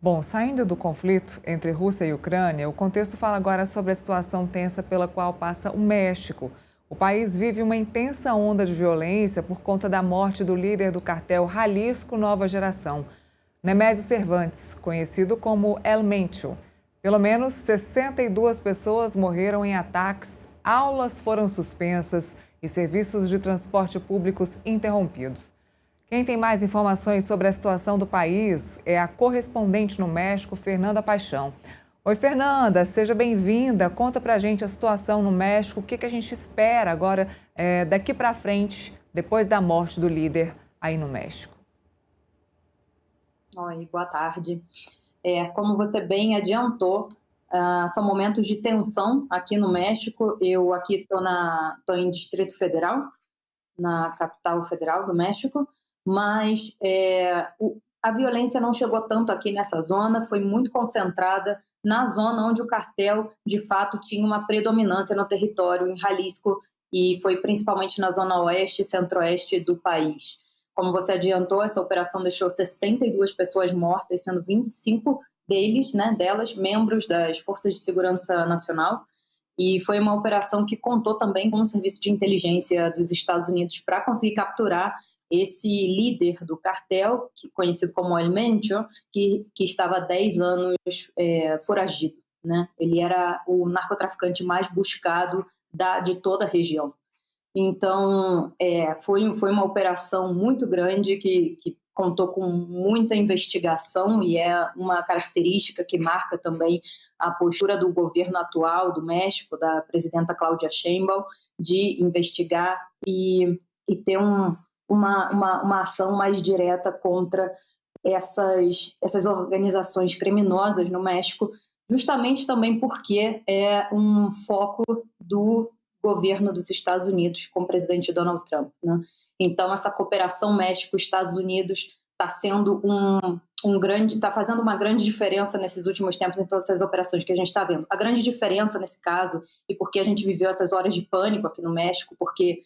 Bom, saindo do conflito entre Rússia e Ucrânia, o contexto fala agora sobre a situação tensa pela qual passa o México. O país vive uma intensa onda de violência por conta da morte do líder do cartel Jalisco Nova Geração, Nemésio Cervantes, conhecido como El Mencho. Pelo menos 62 pessoas morreram em ataques, aulas foram suspensas e serviços de transporte públicos interrompidos. Quem tem mais informações sobre a situação do país é a correspondente no México, Fernanda Paixão. Oi, Fernanda, seja bem-vinda. Conta pra gente a situação no México, o que a gente espera agora, daqui para frente, depois da morte do líder aí no México. Oi, boa tarde. Como você bem adiantou, são momentos de tensão aqui no México. Eu aqui estou em Distrito Federal, na capital federal do México, mas a violência não chegou tanto aqui nessa zona, foi muito concentrada na zona onde o cartel, de fato, tinha uma predominância no território, em Jalisco, e foi principalmente na zona oeste e centro-oeste do país. Como você adiantou, essa operação deixou 62 pessoas mortas, sendo 25 delas, membros das Forças de Segurança Nacional, e foi uma operação que contou também com o serviço de inteligência dos Estados Unidos para conseguir capturar esse líder do cartel, conhecido como El Mencho, que estava há 10 anos foragido, né? Ele era o narcotraficante mais buscado de toda a região. Então, foi uma operação muito grande que contou com muita investigação e é uma característica que marca também a postura do governo atual do México, da presidenta Cláudia Sheinbaum, de investigar e ter uma ação mais direta contra essas organizações criminosas no México, justamente também porque é um foco do governo dos Estados Unidos com o presidente Donald Trump, né? Então, essa cooperação México-Estados Unidos está sendo está fazendo uma grande diferença nesses últimos tempos em todas essas operações que a gente está vendo. A grande diferença nesse caso, e porque a gente viveu essas horas de pânico aqui no México, porque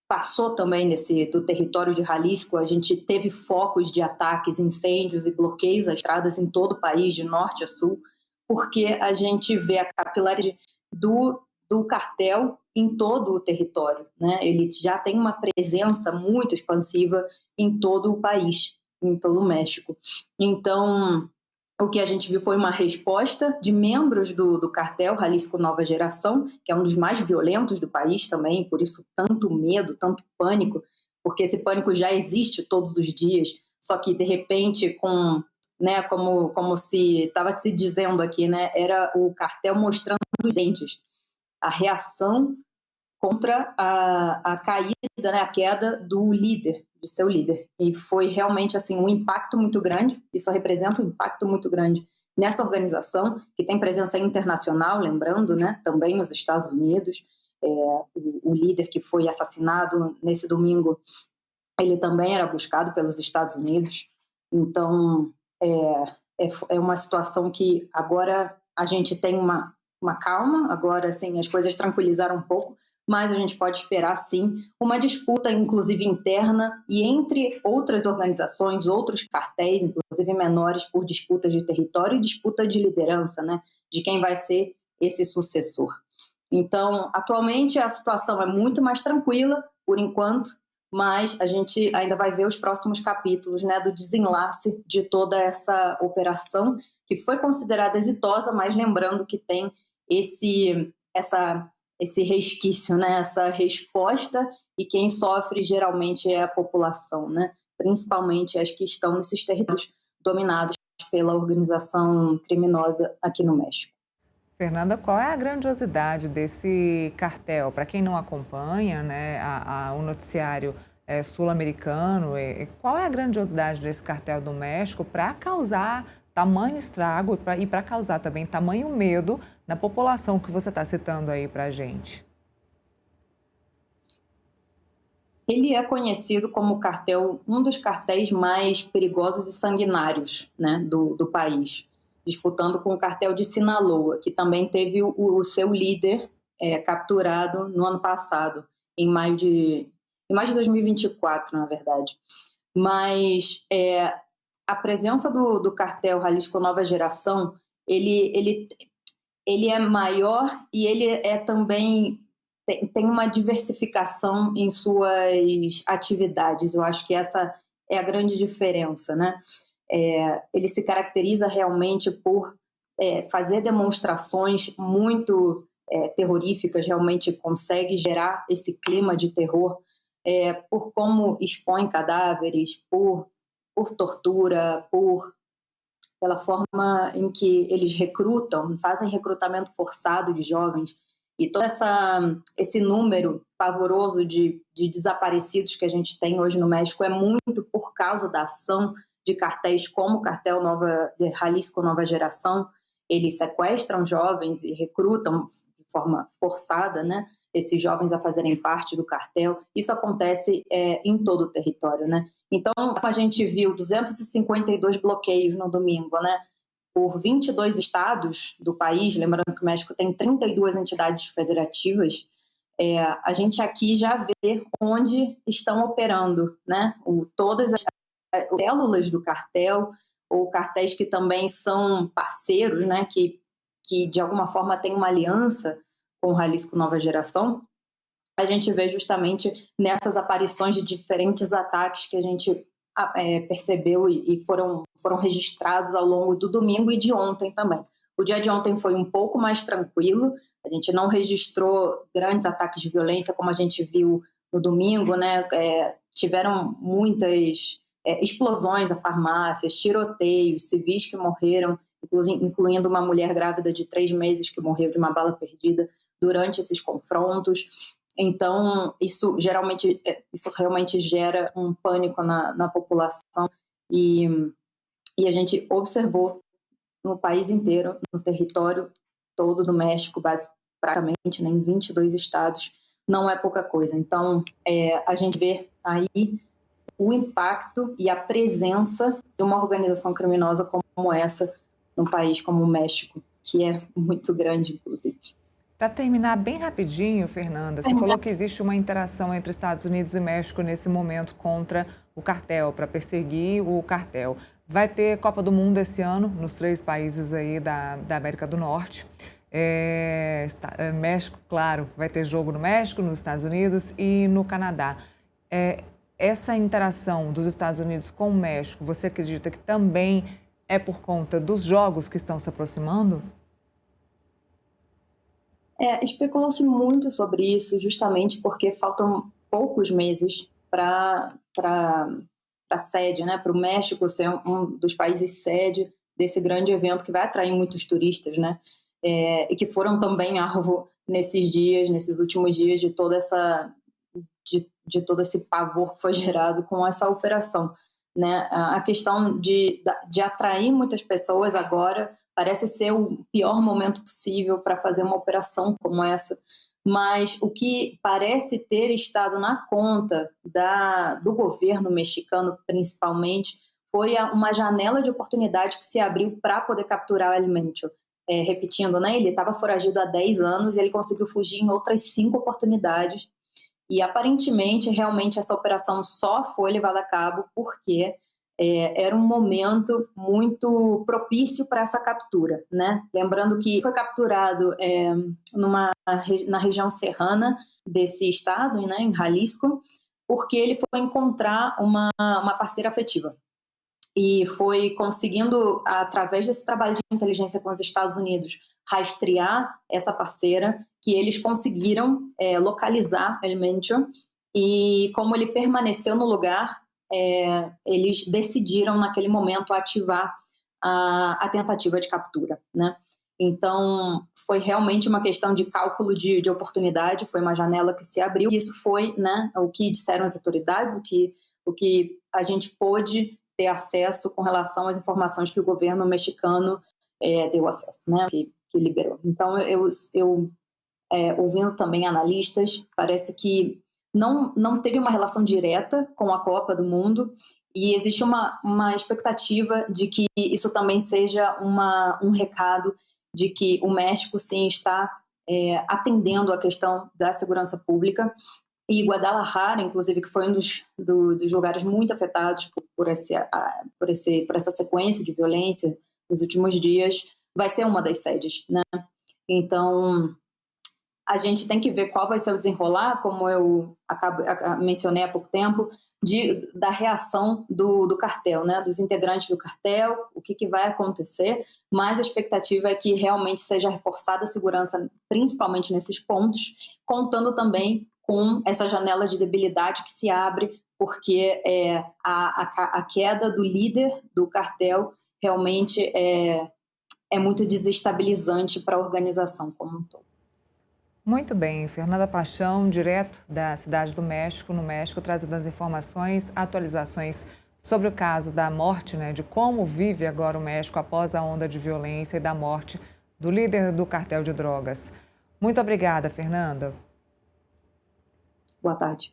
passou também do território de Jalisco, a gente teve focos de ataques, incêndios e bloqueios às estradas em todo o país, de norte a sul, porque a gente vê a capilaridade do cartel em todo o território, né? Ele já tem uma presença muito expansiva em todo o país, em todo o México. Então, o que a gente viu foi uma resposta de membros do cartel Jalisco Nova Geração, que é um dos mais violentos do país também, por isso tanto medo, tanto pânico, porque esse pânico já existe todos os dias, só que de repente né, como se estava se dizendo aqui, né, era o cartel mostrando os dentes, a reação contra a caída, né, a queda do seu líder. E foi realmente assim um impacto muito grande, isso representa um impacto muito grande nessa organização, que tem presença internacional, lembrando, né, também os Estados Unidos. O líder que foi assassinado nesse domingo, ele também era buscado pelos Estados Unidos. Então, é uma situação que agora a gente tem uma calma, agora assim, as coisas tranquilizaram um pouco, mas a gente pode esperar, sim, uma disputa, inclusive interna, e entre outras organizações, outros cartéis, inclusive menores, por disputas de território e disputa de liderança, né, de quem vai ser esse sucessor. Então, atualmente, a situação é muito mais tranquila, por enquanto, mas a gente ainda vai ver os próximos capítulos, né, do desenlace de toda essa operação, que foi considerada exitosa, mas lembrando que tem esse resquício, né, essa resposta, e quem sofre geralmente é a população, né, principalmente as que estão nesses territórios dominados pela organização criminosa aqui no México. Fernanda, qual é a grandiosidade desse cartel? Para quem não acompanha, né, o noticiário sul-americano, qual é a grandiosidade desse cartel do México para causar tamanho estrago e para causar também tamanho medo na população que você está citando aí para a gente? Ele é conhecido como um dos cartéis mais perigosos e sanguinários, né, do país, disputando com o cartel de Sinaloa, que também teve o seu líder capturado no ano passado, em maio de 2024, na verdade. Mas a presença do cartel Jalisco Nova Geração, ele é maior e ele é também tem uma diversificação em suas atividades. Eu acho que essa é a grande diferença, né? Ele se caracteriza realmente por fazer demonstrações muito terroríficas, realmente consegue gerar esse clima de terror por como expõe cadáveres, por tortura, pela forma em que eles recrutam, fazem recrutamento forçado de jovens, e todo esse número pavoroso de desaparecidos que a gente tem hoje no México é muito por causa da ação de cartéis como o cartel de Jalisco Nova Geração. Eles sequestram jovens e recrutam de forma forçada, né, esses jovens a fazerem parte do cartel. Isso acontece em todo o território, né? Então, a gente viu 252 bloqueios no domingo, né? Por 22 estados do país, lembrando que o México tem 32 entidades federativas, a gente aqui já vê onde estão operando, né? Todas as células do cartel, ou cartéis que também são parceiros, né? Que de alguma forma têm uma aliança com o Jalisco Nova Geração. A gente vê justamente nessas aparições de diferentes ataques que a gente percebeu e foram registrados ao longo do domingo e de ontem também. O dia de ontem foi um pouco mais tranquilo, a gente não registrou grandes ataques de violência como a gente viu no domingo, né? Tiveram muitas explosões a farmácias, tiroteios, civis que morreram, incluindo uma mulher grávida de 3 meses que morreu de uma bala perdida durante esses confrontos. Então, isso realmente gera um pânico na população e a gente observou no país inteiro, no território todo do México, praticamente, né, em 22 estados, não é pouca coisa. Então, a gente vê aí o impacto e a presença de uma organização criminosa como essa num país como o México, que é muito grande, inclusive. Para terminar bem rapidinho, Fernanda, você falou que existe uma interação entre Estados Unidos e México nesse momento contra o cartel, para perseguir o cartel. Vai ter Copa do Mundo esse ano, nos 3 países aí da América do Norte. México, claro, vai ter jogo no México, nos Estados Unidos e no Canadá. Essa interação dos Estados Unidos com o México, você acredita que também é por conta dos jogos que estão se aproximando? Especulou-se muito sobre isso, justamente porque faltam poucos meses para a sede, né? Para o México ser um dos países sede desse grande evento que vai atrair muitos turistas, né? E que foram também alvo nesses últimos dias de todo esse pavor que foi gerado com essa operação, né? A questão de atrair muitas pessoas agora parece ser o pior momento possível para fazer uma operação como essa, mas o que parece ter estado na conta do governo mexicano, principalmente, foi uma janela de oportunidade que se abriu para poder capturar o Alimento. Repetindo, né, ele estava foragido há 10 anos e ele conseguiu fugir em outras 5 oportunidades. E, aparentemente, realmente, essa operação só foi levada a cabo porque era um momento muito propício para essa captura, né? Lembrando que foi capturado na região serrana desse estado, né, em Jalisco, porque ele foi encontrar uma parceira afetiva. E foi conseguindo, através desse trabalho de inteligência com os Estados Unidos, rastrear essa parceira, que eles conseguiram localizar El Mencho, e como ele permaneceu no lugar, eles decidiram naquele momento ativar a tentativa de captura, né? Então foi realmente uma questão de cálculo de oportunidade, foi uma janela que se abriu, e isso foi, né, o que disseram as autoridades, o que a gente pôde ter acesso com relação às informações que o governo mexicano deu acesso, né, que liberou. Então, eu ouvindo também analistas, parece que não teve uma relação direta com a Copa do Mundo, e existe uma expectativa de que isso também seja um recado de que o México, sim, está atendendo a questão da segurança pública E Guadalajara, inclusive, que foi um dos lugares muito afetados por essa sequência de violência nos últimos dias, vai ser uma das sedes, né? Então, a gente tem que ver qual vai ser o desenrolar, como eu mencionei há pouco tempo, da reação do cartel, né? Dos integrantes do cartel, o que vai acontecer, mas a expectativa é que realmente seja reforçada a segurança, principalmente nesses pontos, contando também com essa janela de debilidade que se abre, porque a queda do líder do cartel realmente é muito desestabilizante para a organização como um todo. Muito bem, Fernanda Paixão, direto da Cidade do México, no México, trazendo as informações, atualizações sobre o caso da morte, né, de como vive agora o México após a onda de violência e da morte do líder do cartel de drogas. Muito obrigada, Fernanda. Boa tarde.